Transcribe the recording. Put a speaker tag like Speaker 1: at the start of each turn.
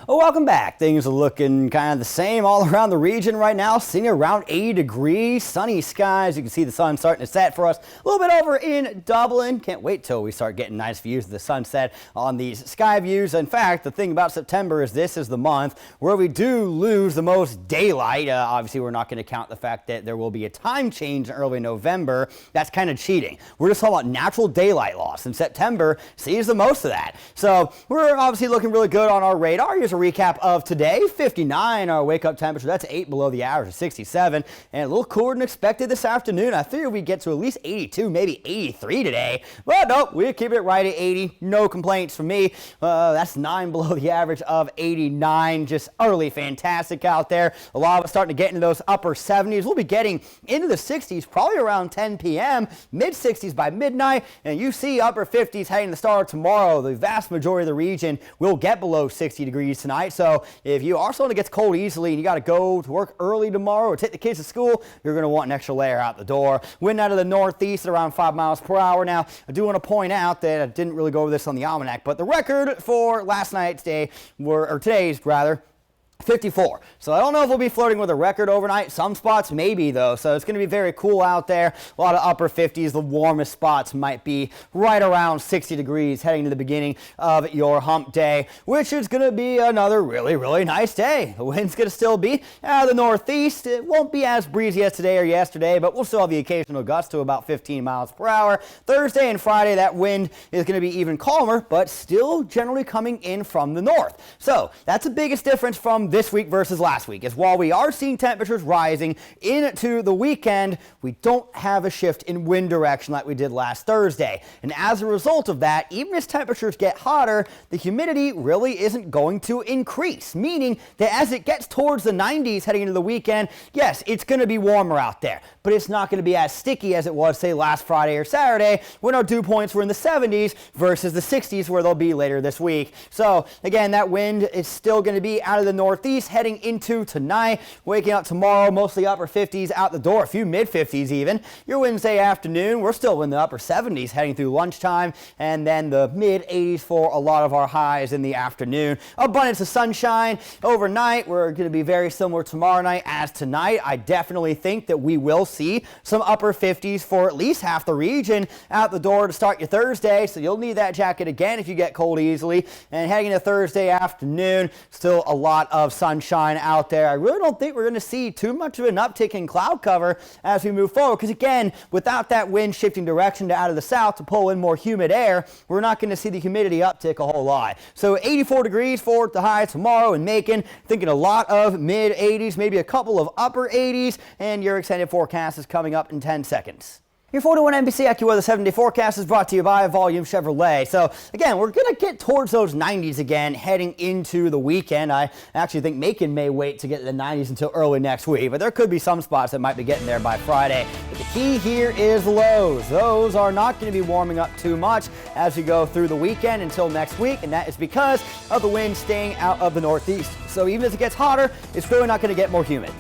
Speaker 1: Well, welcome back. Things are looking kind of the same all around the region right now. Sitting around 80 degrees, sunny skies. You can see the sun starting to set for us a little bit over in Dublin. Can't wait till we start getting nice views of the sunset on these sky views. In fact, the thing about September is this is the month where we do lose the most daylight. Obviously, we're not going to count the fact that there will be a time change in early November. That's kind of cheating. We're just talking about natural daylight loss, and September sees the most of that. So we're obviously looking really good on our radar. Here's a recap of today. 59 our wake up temperature. That's 8 below the average of 67, and a little cooler than expected this afternoon. I figured we'd get to at least 82, maybe 83 today, but nope, we're keeping it right at 80. No complaints from me. That's 9 below the average of 89. Just utterly fantastic out there. A lot of us starting to get into those upper 70s. We'll be getting into the 60s probably around 10 p.m., mid 60s by midnight, and you see upper 50s heading to the start of tomorrow. The vast majority of the region will get below 60 degrees tonight. So if you are someone that gets cold easily and you got to go to work early tomorrow or take the kids to school, you're going to want an extra layer out the door. Wind out of the northeast at around 5 miles per hour. Now, I do want to point out that I didn't really go over this on the almanac, but the record for today's 54. So I don't know if we'll be flirting with a record overnight. Some spots maybe though. So it's going to be very cool out there. A lot of upper 50s. The warmest spots might be right around 60 degrees heading to the beginning of your hump day, which is going to be another really nice day. The wind's going to still be out of the northeast. It won't be as breezy as today or yesterday, but we'll still have the occasional gust to about 15 miles per hour. Thursday and Friday, that wind is going to be even calmer, but still generally coming in from the north. So that's the biggest difference from this week versus last week, is while we are seeing temperatures rising into the weekend, we don't have a shift in wind direction like we did last Thursday. And as a result of that, even as temperatures get hotter, the humidity really isn't going to increase, meaning that as it gets towards the 90s heading into the weekend, yes, it's going to be warmer out there, but it's not going to be as sticky as it was, say, last Friday or Saturday when our dew points were in the 70s versus the 60s where they'll be later this week. So again, that wind is still going to be out of the northeast heading into tonight. Waking up tomorrow, mostly upper 50s out the door, a few mid 50s even. Your Wednesday afternoon, we're still in the upper 70s heading through lunchtime, and then the mid 80s for a lot of our highs in the afternoon. Abundance of sunshine overnight. We're going to be very similar tomorrow night as tonight. I definitely think that we will see some upper 50s for at least half the region out the door to start your Thursday, so you'll need that jacket again if you get cold easily. And heading into Thursday afternoon, still a lot of sunshine out there. I really don't think we're going to see too much of an uptick in cloud cover as we move forward, because again, without that wind shifting direction to out of the south to pull in more humid air, we're not going to see the humidity uptick a whole lot. So 84 degrees for the high tomorrow in Macon. Thinking a lot of mid 80s, maybe a couple of upper 80s, and your extended forecast is coming up in 10 seconds. Your 41 NBC AccuWeather 7-day forecast is brought to you by Volume Chevrolet. So again, we're going to get towards those 90s again heading into the weekend. I actually think Macon may wait to get to the 90s until early next week, but there could be some spots that might be getting there by Friday. But the key here is lows. Those are not going to be warming up too much as we go through the weekend until next week, and that is because of the wind staying out of the northeast. So even as it gets hotter, it's really not going to get more humid.